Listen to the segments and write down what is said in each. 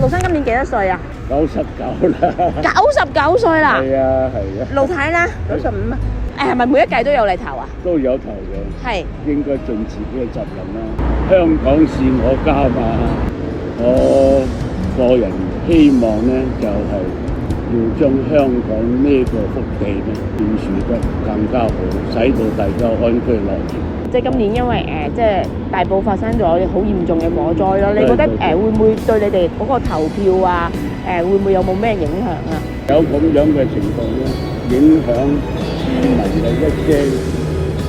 陸生今年幾多歲啊99啦。？99歲啦。係啊，係啊。陸太咧？95啊。係咪每一屆都有嚟投啊？都有投嘅。係。應該盡自己嘅責任啦。香港是我家嘛，我個人希望咧就係要將香港呢個福地咧建設得更加好，使到大家安居樂業。即係今年因為即係大埔發生咗好嚴重嘅火災咯，你覺得會唔會對你哋嗰個投票啊會唔會有冇咩影響啊？有咁樣嘅情況咧，影響市民嘅一些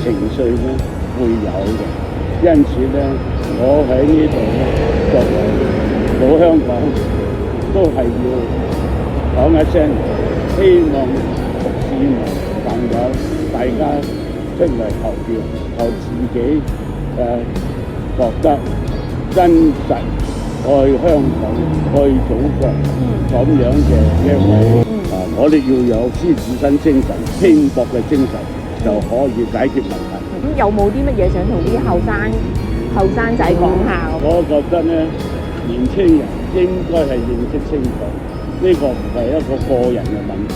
情緒咧會有嘅，因此咧，我喺呢度咧作為老香港，都係要講一聲，希望市民朋友大家出嚟投票，投自己覺得真實愛香港、愛祖國咁樣嘅一位我哋要有獅子山精神、拼搏嘅精神，就可以解決問題。咁有冇啲乜嘢想同啲後生仔講下？我覺得咧，年青人應該係認識清楚，呢個唔係一個個人嘅問題。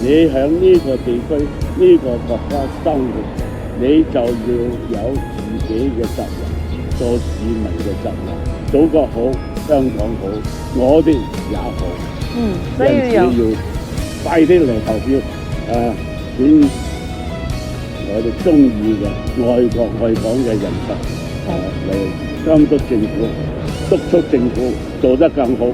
你喺呢個地區、呢個國家生活，你就要有自己嘅責任，做市民嘅責任。祖國好，香港好，我哋也好。所以要快啲嚟投票，選我哋中意嘅愛國愛港嘅人士嚟監督政府，督促政府做得更好。